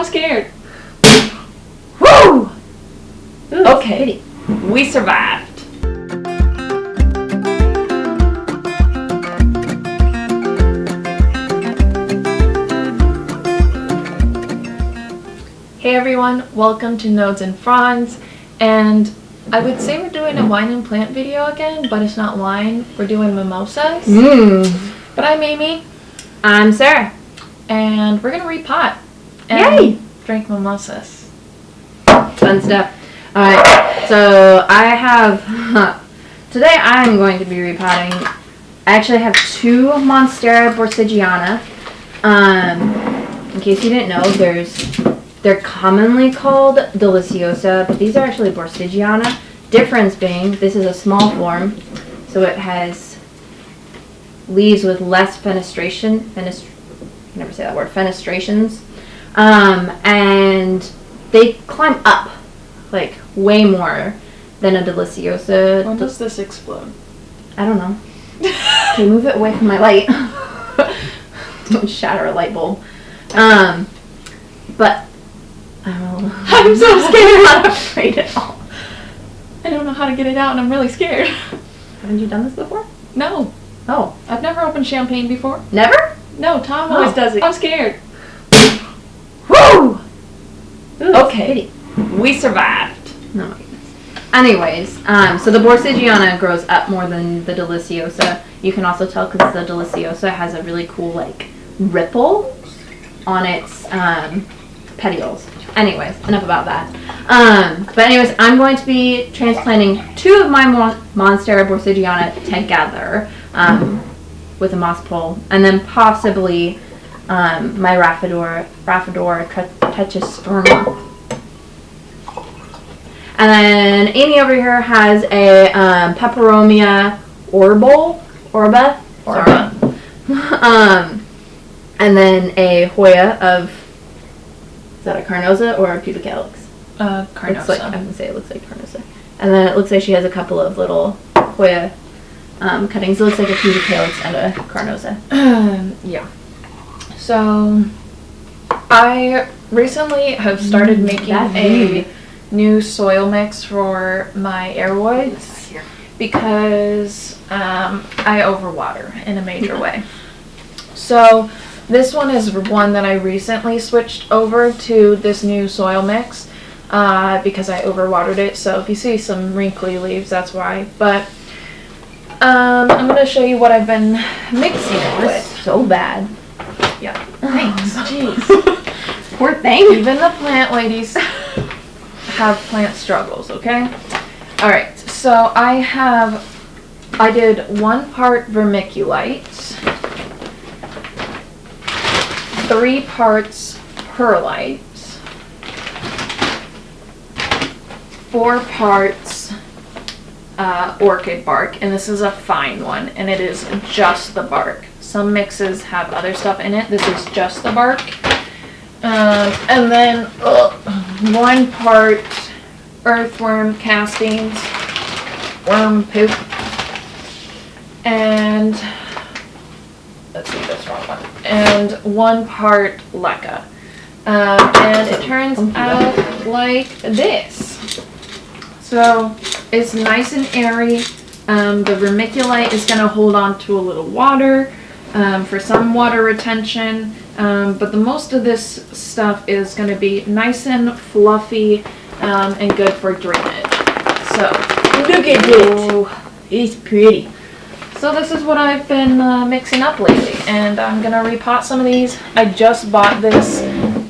I'm scared. Woo! Ooh, Okay, we survived. Hey everyone, welcome to Nodes and Fronds, and I would say we're doing a wine and plant video again, but it's not wine, we're doing mimosas. But I'm Amy. I'm Sarah. And we're gonna repot and Yay! drink mimosas. Fun stuff. Alright, so I have, today I'm going to be repotting. I actually have two Monstera Borsigiana. In case you didn't know, they're commonly called Deliciosa, but these are actually Borsigiana. Difference being, this is a small form, so it has leaves with less fenestration. I can never say that word. Fenestrations. And they climb up, like, way more than a Deliciosa. When does this explode? I don't know. Okay, move it away from my light. Don't shatter a light bulb. But I'm so scared. I'm not afraid at all. I don't know how to get it out and I'm really scared. Haven't you done this before? No. Oh. I've never opened champagne before. Never? No, Tom always does it. I'm scared. Woo! Ooh, Okay. We survived. Oh my goodness. Anyways, so the Borsigiana grows up more than the Deliciosa. You can also tell because the Deliciosa has a really cool, like, ripple on its petioles. Anyways, enough about that. But anyways, I'm going to be transplanting two of my Monstera Borsigiana together with a moss pole, and then possibly my Rhaphidophora Tetrasperma. And then Amy over here has a Peperomia Orba. And then a Hoya of, is that a Carnosa or a Pubicalix? Carnosa. I'm going to say it looks like Carnosa. And then it looks like she has a couple of little Hoya cuttings. It looks like a Pubicalix and a Carnosa. Yeah. So, I recently have started making a new soil mix for my airwoods because I overwater in a major way. So, this one is one that I recently switched over to this new soil mix because I overwatered it. So if you see some wrinkly leaves, that's why. But I'm going to show you what I've been mixing it with. So bad. Yeah. Thanks. Jeez. Poor thing. Even the plant ladies have plant struggles, okay? Alright, so I did 1 part vermiculite, 3 parts perlite, 4 parts orchid bark, and this is a fine one, and it is just the bark. Some mixes have other stuff in it. This is just the bark. And then 1 part earthworm castings, worm poop, and let's see this wrong one, and 1 part leca. And it turns out like this. So it's nice and airy. The vermiculite is going to hold on to a little water for some water retention. But the most of this stuff is going to be nice and fluffy and good for drainage. So look at it. It's pretty. So this is what I've been mixing up lately, and I'm going to repot some of these. I just bought this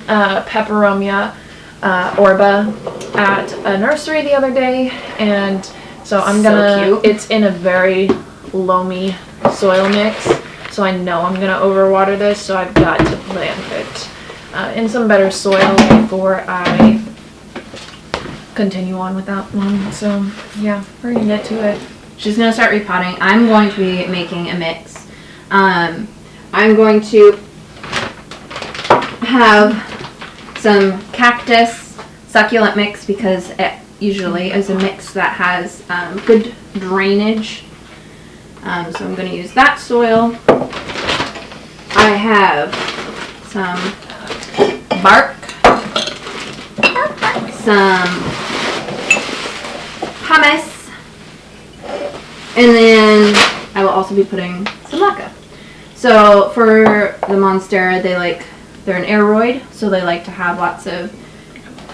Peperomia Orba at a nursery the other day, and so I'm gonna, it's in a very loamy soil mix, so I know I'm gonna overwater this, so I've got to plant it in some better soil before I continue on with that one. So yeah, we're gonna get to it. She's gonna start repotting. I'm going to be making a mix. I'm going to have some cactus succulent mix because it usually is a mix that has good drainage. So I'm going to use that soil. I have some bark some hummus, and then I will also be putting some leca. So for the Monstera, they're an aeroid, so they like to have lots of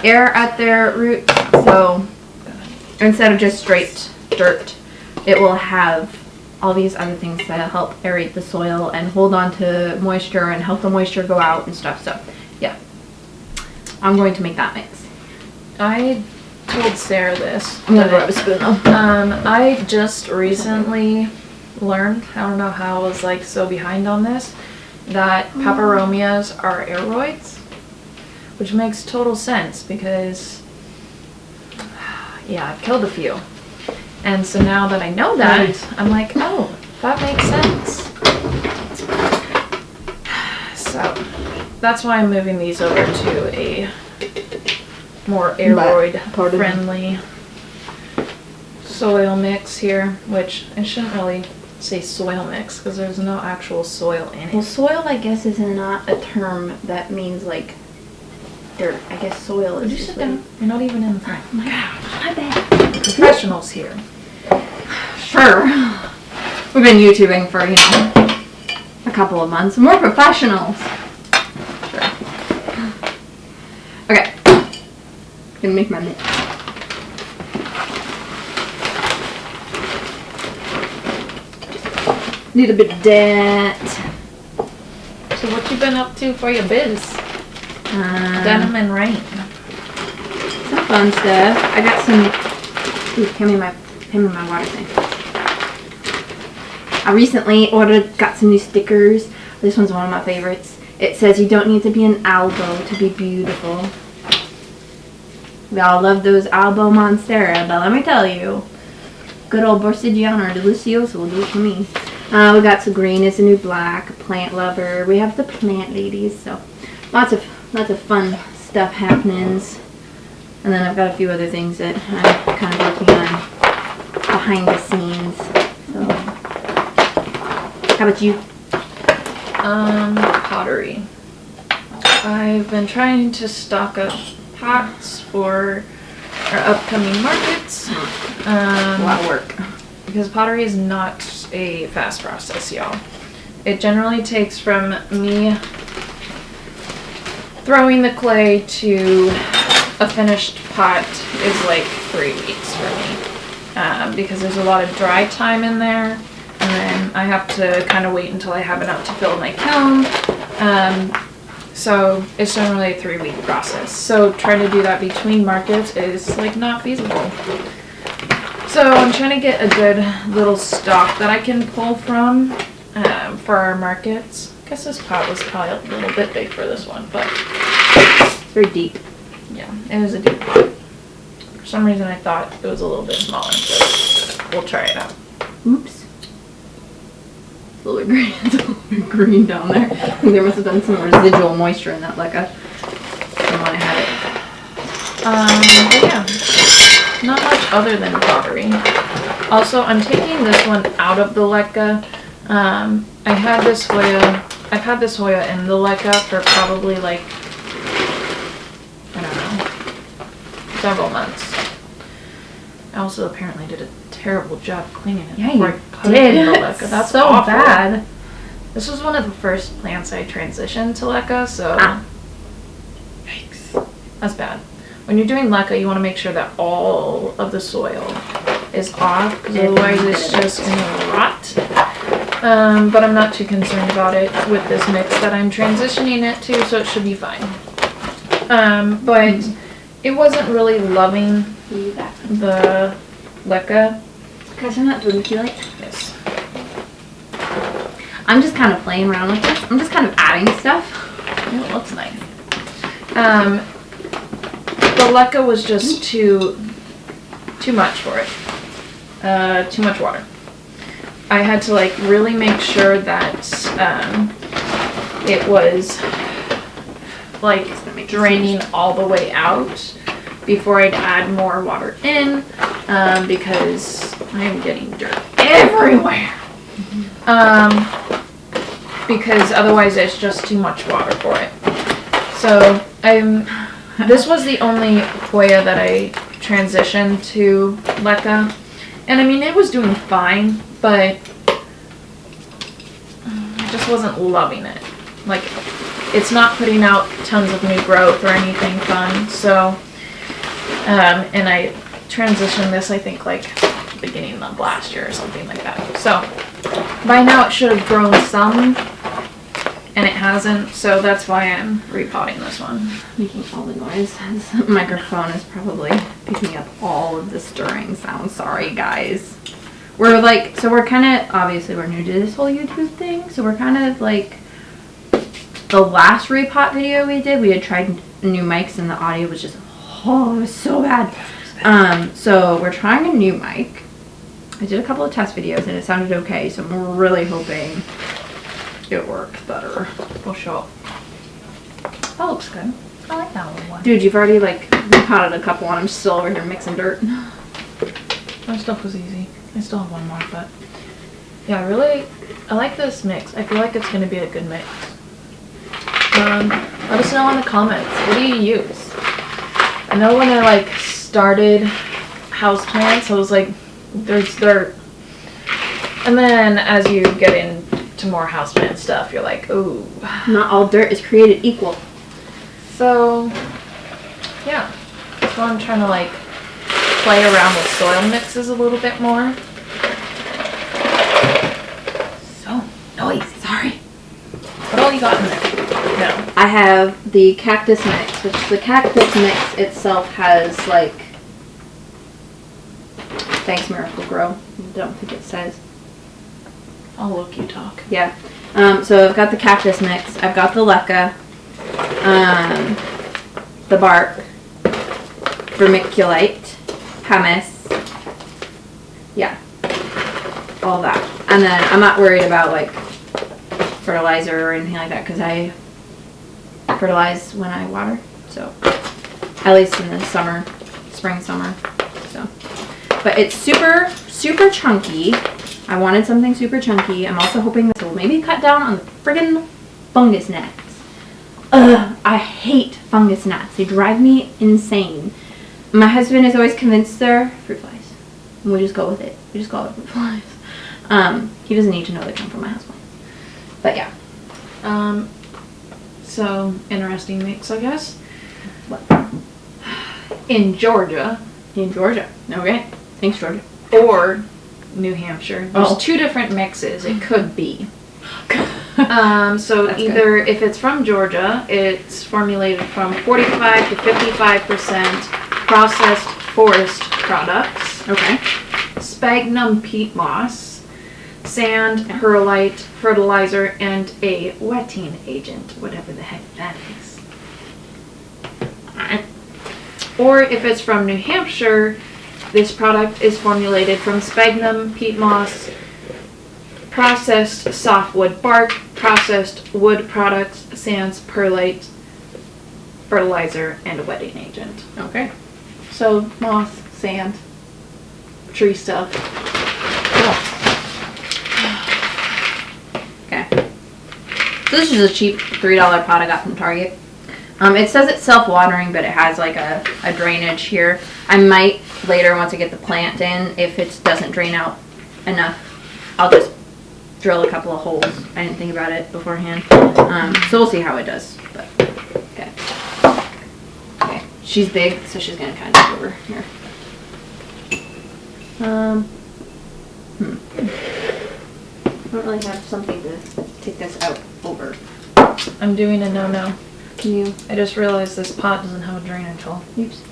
air at their roots. So instead of just straight dirt, it will have all these other things that help aerate the soil and hold on to moisture and help the moisture go out and stuff. So yeah, I'm going to make that mix. I told Sarah this. I'm gonna grab a spoon though. I just recently learned, I don't know how I was like so behind on this, that peperomias are aeroids, which makes total sense because yeah, I've killed a few. And so now that I know that, I'm like, oh, that makes sense. So that's why I'm moving these over to a more aeroid friendly soil mix here, which I shouldn't really say soil mix because there's no actual soil in it. Well, soil, I guess, is not a term that means like dirt. I guess soil is. Would you sit down? You're not even in the front. Oh my God, my bad. Professionals here. Sure. We've been YouTubing for, you know, a couple of months. More professionals. Sure. Okay. Gonna make my mix. Need a bit of that. So what you been up to for your biz? Denim and rain. Some fun stuff. I got some. Ooh, hand me my water thing. I recently got some new stickers. This one's one of my favorites. It says you don't need to be an albo to be beautiful. We all love those albo Monstera, but let me tell you, good old Borsigiana or Delicioso will do it for me. We got some green is the new black, plant lover. We have the plant ladies, so lots of fun stuff happenings. And then I've got a few other things that I'm kind of working on behind the scenes. So, how about you? Pottery. I've been trying to stock up pots for our upcoming markets. A lot of work. Because pottery is not a fast process, y'all. It generally takes from me throwing the clay to a finished pot is like 3 weeks for me. Because there's a lot of dry time in there. And then I have to kind of wait until I have enough to fill my kiln. So it's generally a 3-week process. So trying to do that between markets is like not feasible. So I'm trying to get a good little stock that I can pull from for our markets. I guess this pot was probably a little bit big for this one, but it's very deep. Yeah, it was a deep pot. For some reason I thought it was a little bit smaller, so we'll try it out. Oops. It's a little bit green. It's a little bit green down there. I think there must have been some residual moisture in that leca from when I had it. But yeah, not much other than pottery. Also, I'm taking this one out of the leca. I've had this Hoya in the leca for probably like, I don't know, several months. I also apparently did a terrible job cleaning it before I put it in the leca. That's so awful. bad. This was one of the first plants I transitioned to leca, so yikes. That's bad. When you're doing leca, you want to make sure that all of the soil is off, because otherwise it's just going to rot. But I'm not too concerned about it with this mix that I'm transitioning it to, so it should be fine. But it wasn't really loving the leca. Guys, I'm not doing Pubicalix. Yes. I'm just kind of playing around with this. I'm just kind of adding stuff. It looks nice. The leca was just too much for it. Too much water. I had to like really make sure that it was like draining all the way out before I'd add more water in, because I am getting dirt everywhere. Because otherwise it's just too much water for it. So I This was the only Hoya that I transitioned to Leca. And I mean, it was doing fine, but I just wasn't loving it. Like, it's not putting out tons of new growth or anything fun. So, and I transitioned this, I think, like, beginning of last year or something like that. So, by now it should have grown some, and it hasn't, so that's why I'm repotting this one. Making all the noise. This microphone is probably picking up all of the stirring sounds. Sorry, guys. We're like, so we're kind of, obviously we're new to this whole YouTube thing, so we're kind of like, the last repot video we did, we had tried new mics and the audio was just, oh, it was so bad. So we're trying a new mic. I did a couple of test videos and it sounded okay, so I'm really hoping it works better. We'll show up. That looks good. I like that one. Dude, you've already like repotted a couple and I'm still over here mixing dirt. My stuff was easy. I still have one more, but yeah, I like this mix. I feel like it's going to be a good mix. Let us know in the comments. What do you use? I know when I like started houseplants, I was like, there's dirt. And then as you get into more houseplant stuff, you're like, ooh. Not all dirt is created equal. So, yeah. So I'm trying to like play around with soil mixes a little bit more. So noisy. Sorry. What all you got in there? No. I have the cactus mix, which the cactus mix itself has like, thanks Miracle Grow. I don't think it says. I'll look, you talk. Yeah. So I've got the cactus mix. I've got the leca, the bark, vermiculite, pumice. Yeah. All that. And then I'm not worried about like fertilizer or anything like that because I fertilize when I water. So at least in the summer, spring, summer. So, but it's super, super chunky. I wanted something super chunky. I'm also hoping this will maybe cut down on the friggin' fungus gnats. Ugh, I hate fungus gnats. They drive me insane. My husband is always convinced they're fruit flies. And we just go with it. We just call it fruit flies. He doesn't need to know they come from my house. But yeah. So interesting mix, I guess. What? In Georgia. In Georgia. Okay. Thanks, Georgia. Or New Hampshire. There's Oh. two different mixes it could be. So That's either if it's from Georgia, it's formulated from 45 to 55% processed forest products. Okay. Sphagnum peat moss, sand, perlite, fertilizer, and a wetting agent, whatever the heck that is. Or if it's from New Hampshire, this product is formulated from sphagnum peat moss, processed softwood bark, processed wood products, sands, perlite, fertilizer, and a wetting agent. Okay. So moss, sand, tree stuff. Okay. So this is a cheap $3 pot I got from Target. It says it's self-watering, but it has like a drainage here. I might later, once I get the plant in, if it doesn't drain out enough, I'll just drill a couple of holes. I didn't think about it beforehand. So we'll see how it does. But okay. Okay. She's big, so she's gonna kind of go over here. I don't really have something to take this out over. I'm doing a no-no. Can you? I just realized this pot doesn't have a drainage hole. Oops.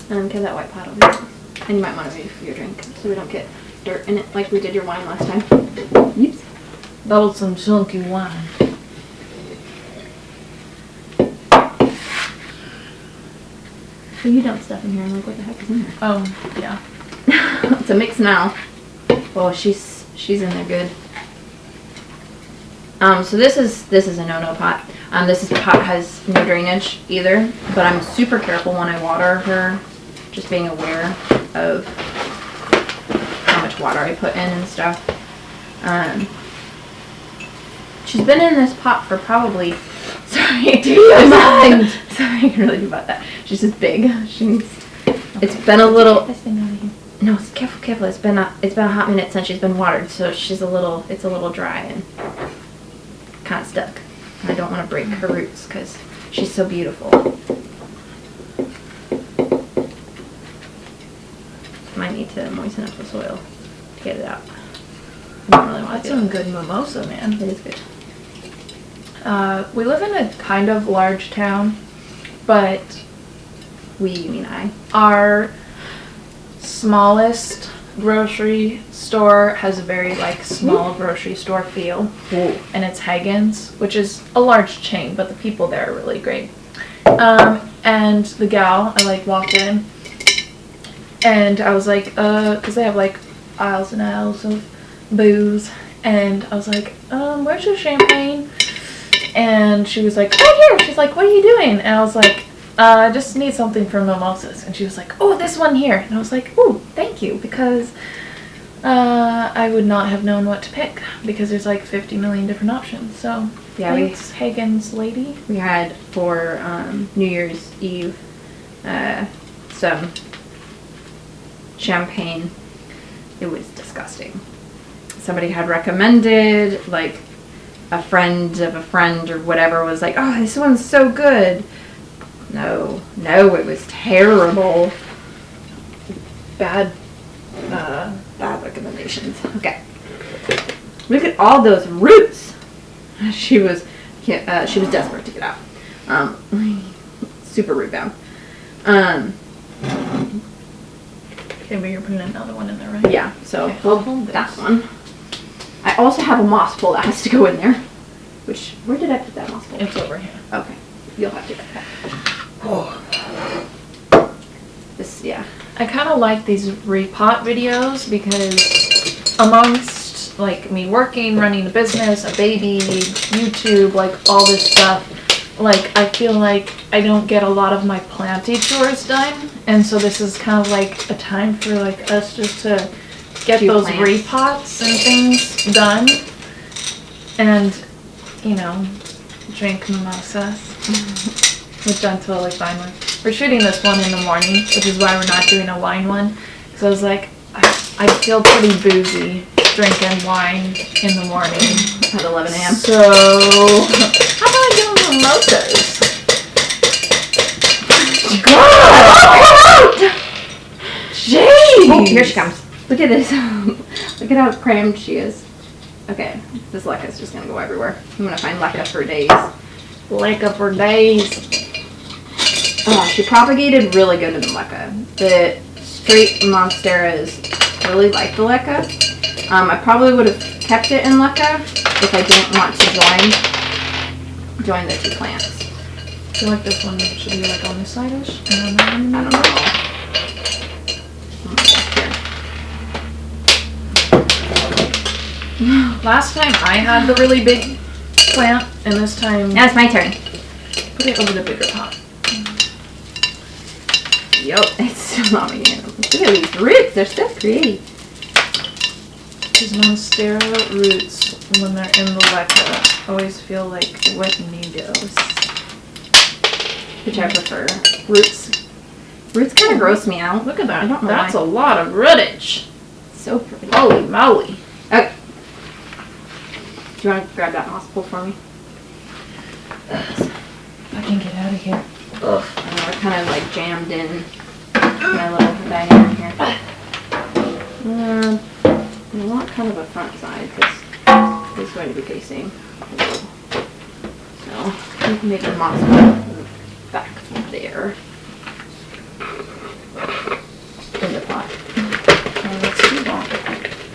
Get that white pot over here. And you might want to read for your drink so we don't get dirt in it like we did your wine last time. Oops. That was some chunky wine. So you dump stuff in here and like, what the heck is in there? Oh, yeah. It's a mix now. Oh, she's in there good. So this is a no-no pot. This pot has no drainage either, but I'm super careful when I water her, just being aware of how much water I put in and stuff. She's been in this pot for probably, sorry, That's all I can really do about that. She's just big. It's been a little. Get this thing out of here. No, careful. It's been a hot minute since she's been watered, so it's a little dry and kind of stuck. And I don't want to break her roots because she's so beautiful. Might need to moisten up the soil to get it out. I don't really want That's to. some good mimosa, man. It is good. We live in a kind of large town, but You mean I? our smallest grocery store has a very like small grocery store feel. Ooh. And it's Hagen's, which is a large chain, but the people there are really great. And the gal, I like walked in and I was like, cause they have like aisles and aisles of booze, and I was like, where's your champagne? And she was like, right here. She's like, what are you doing? And I was like, I just need something for mimosas. And she was like, oh, this one here. And I was like, oh, thank you, because I would not have known what to pick because there's like 50 million different options. So Yeah, thanks, Hagen's lady. We had for New Year's Eve some champagne. It was disgusting. Somebody had recommended, like a friend of a friend or whatever was like, oh, this one's so good. No, it was terrible. Bad recommendations. Okay. Look at all those roots. She was desperate to get out. Super root bound. Okay, but you're putting another one in there, right? Yeah, so Okay, we'll hold that this. one. I also have a moss pole that has to go in there. Where did I put that moss pole? It's over here. Okay, you'll have to get that. Yeah. I kind of like these repot videos because amongst like me working, running a business, a baby, YouTube, like all this stuff, like I feel like I don't get a lot of my planty chores done, and so this is kind of like a time for like us just to get Do those plants. repots and things done, and you know, drink mimosas, which I'm totally fine with. We're shooting this one in the morning, which is why we're not doing a wine one. So I was like, I feel pretty boozy drinking wine in the morning. At 11 a.m. So, how about I do mimosas? God! Jeez! Oh, here she comes. Look at this. Look at how crammed she is. Okay, this Lekka's just gonna go everywhere. I'm gonna find Lekka for days. Lekka for days. Oh, she propagated really good in the Lekka. The straight Monsteras really like the Lekka. I probably would have kept it in Lekka if I didn't want to join the two plants. I feel like this one should be like on this side-ish. I don't know. Last time I had the really big plant, and this time Now it's my turn. put it over the bigger pot. Yup, it's still not making it. Look at these roots, they're so pretty. These Monstera roots, when they're in the Lekka, always feel like wet needles. Which I prefer. Roots. Roots kind of gross me out. Look at that. I don't know That's why. a lot of rootage. So pretty. Holy moly. Okay. Do you want to grab that moss pole for me? I can get out of here. Ugh. We're kind of like jammed in my little dining room here. I want kind of a front side because it's going to be facing the road. So we can make a moss pole back there in the pot. Oh, that's too long.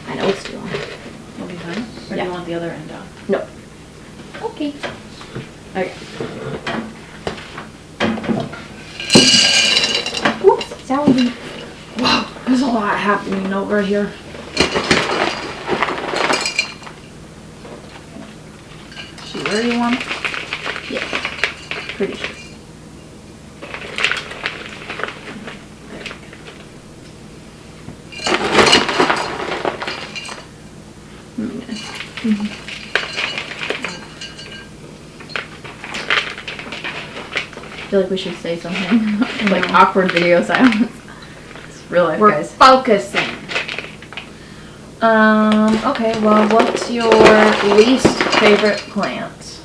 I know it's too long. Will be fine. Or do Yeah. you want the other end out? No. Okay. Okay. Oops, sorry. Whoa, there's a lot happening over here. See where you want? Yeah. Pretty sure. feel like we should say something. Like awkward video silence. It's real life, We're guys. focusing. Okay, well, what's your least favorite plant?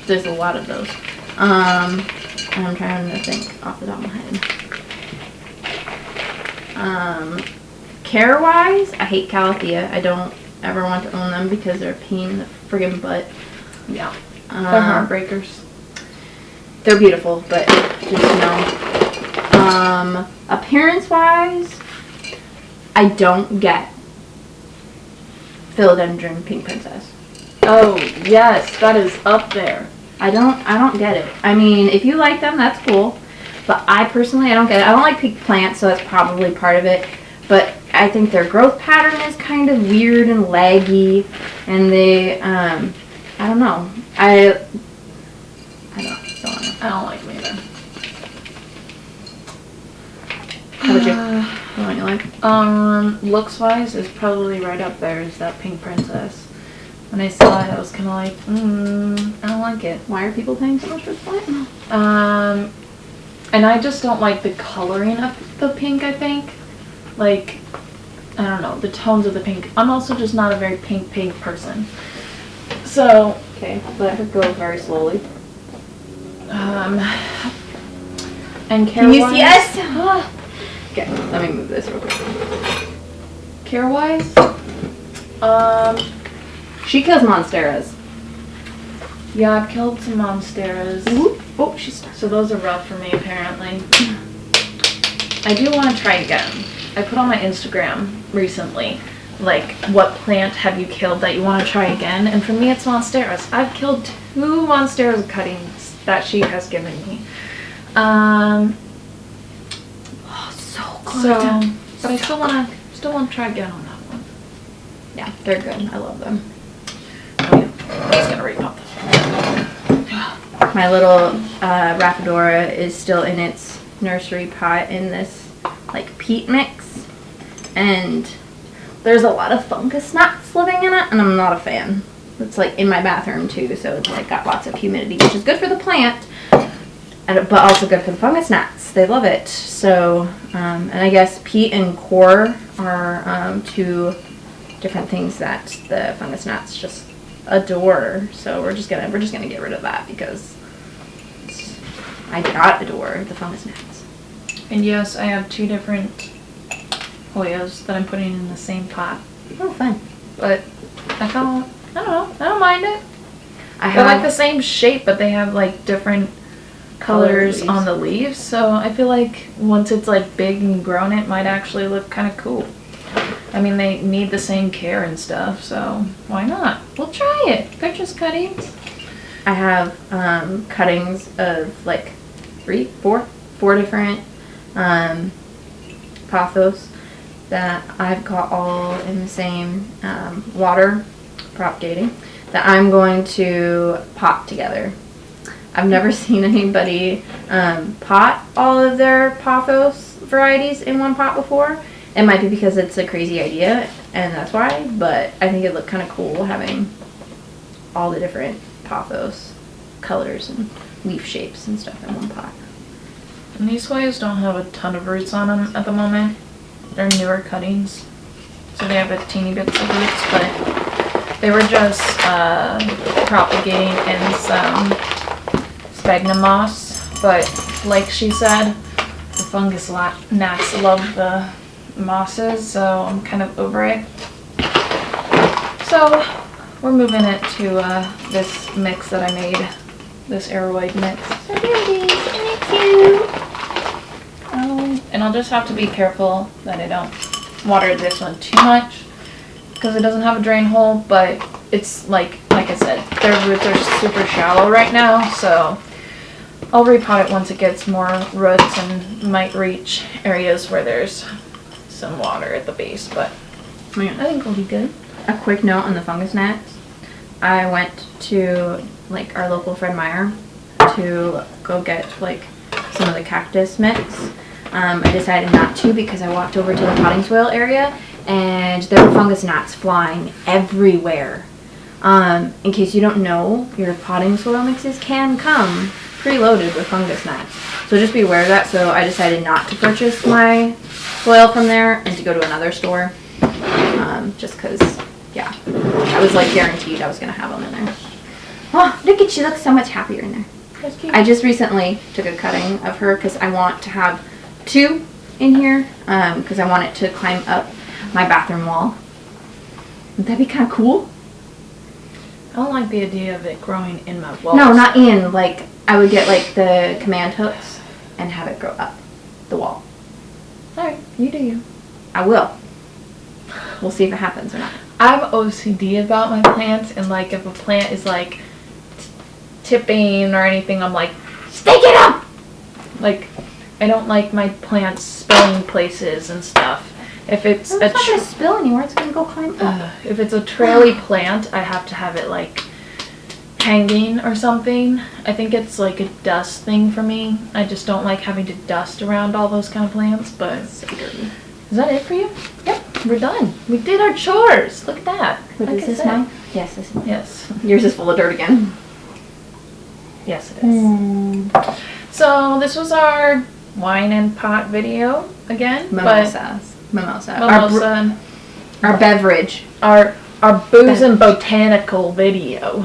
There's a lot of those. I'm trying to think off the top of my head. Care-wise, I hate calathea. I don't ever want to own them because they're a pain in the friggin' butt. Yeah. They're heartbreakers. They're beautiful, but just no. Appearance-wise, I don't get Philodendron Pink Princess. Oh, yes, that is up there. I don't get it. I mean, if you like them, that's cool. But I personally, I don't get it. I don't like pink plants, so that's probably part of it. But I think their growth pattern is kind of weird and laggy. And they, I don't know. I don't know. I don't like them either. How about you? What don't you like? Looks-wise, is probably right up there is that Pink Princess. When I saw it, I was kind of like, I don't like it. Why are people paying so much for the plant? And I just don't like the coloring of the pink, I think. Like, I don't know, the tones of the pink. I'm also just not a very pink person. So, Okay, let her go very slowly. And Can you see us? Ah. Okay, let me move this real quick. Care-wise, She kills monsteras. yeah, I've killed some monsteras. Oh, she starts. So those are rough for me, apparently. I do want to try again. I put on my Instagram recently, like, what plant have you killed that you want to try again? And for me, it's monsteras. I've killed 2 monstera cuttings that she has given me. Oh, so good. So, but I still want to try again on that one. Yeah, they're good. I love them. Oh yeah, I'm just gonna repop this. My little Rhaphidophora is still in its nursery pot in this like peat mix, and there's a lot of fungus gnats living in it, and I'm not a fan. It's like in my bathroom too, so it's like got lots of humidity, which is good for the plant, but also good for the fungus gnats. They love it. So, and I guess peat and core are 2 different things that the fungus gnats just adore. So we're just gonna get rid of that because I do not adore the fungus gnats. And yes, I have 2 different Hoyas that I'm putting in the same pot. Oh, fun. But I don't know, I don't mind it. I They're like have the same shape, but they have like different colors on the leaves. So I feel like once it's like big and grown, it might actually look kind of cool. I mean, they need the same care and stuff, so why not? We'll try it. They're just cuttings. I have cuttings of like 4 different pothos that I've got all in the same water propagating that I'm going to pot together. I've never seen anybody pot all of their pothos varieties in one pot before. It might be because it's a crazy idea and that's why, but I think it looked kind of cool having all the different pothos colors and leaf shapes and stuff in one pot. And these Hoyas don't have a ton of roots on them at the moment. They're newer cuttings, so they have a teeny bits of roots, but they were just propagating in some sphagnum moss. But like she said, the fungus gnats love the mosses, so I'm kind of over it. So we're moving it to this mix that I made, this aeroid mix. So there it is, isn't it cute? And I'll just have to be careful that I don't water this one too much because it doesn't have a drain hole, but it's like I said, their roots are super shallow right now, so I'll repot it once it gets more roots and might reach areas where there's some water at the base, but I think it'll be good. A quick note on the fungus gnats. I went to like our local Fred Meyer to go get like some of the cactus mix. I decided not to because I walked over to the potting soil area and there were fungus gnats flying everywhere. In case you don't know, your potting soil mixes can come preloaded with fungus gnats. So just be aware of that. So I decided not to purchase my soil from there and to go to another store. Just because, yeah, I was like guaranteed I was going to have them in there. Oh, look at you, look so much happier in there. That's cute. I just recently took a cutting of her because I want to have 2 in here because I want it to climb up my bathroom wall. Would that be kind of cool? I don't like the idea of it growing in my walls. No, not in. Like, I would get like the command hooks and have it grow up the wall. Alright, you do you. I will. We'll see if it happens or not. I'm OCD about my plants, and like if a plant is like tipping or anything, I'm like, stake it up! Like, I don't like my plants spilling places and stuff. If it's Well, it's not going to spill anywhere. It's going to go climb up. if it's a traily plant, I have to have it like hanging or something. I think it's like a dust thing for me. I just don't like having to dust around all those kind of plants, but So dirty. is that it for you? Yep, we're done. We did our chores. Look at that. Wait, Like is I this said. mine? Yes, this is mine. Yes. Yours is full of dirt again. Yes, it is. So this was our wine and pot video again. Mimosas. Mimosa. But mimosa. Our beverage. Our booze and botanical video.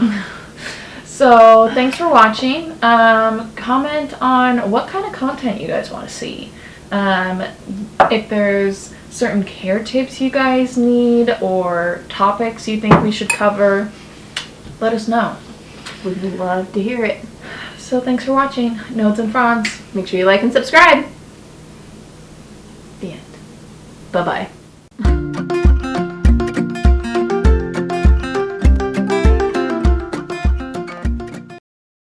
So thanks for watching. Comment on what kind of content you guys want to see. If there's certain care tips you guys need or topics you think we should cover, let us know. We'd love to hear it. So thanks for watching. Nodes and Fronds. Make sure you like and subscribe. The end. Bye-bye.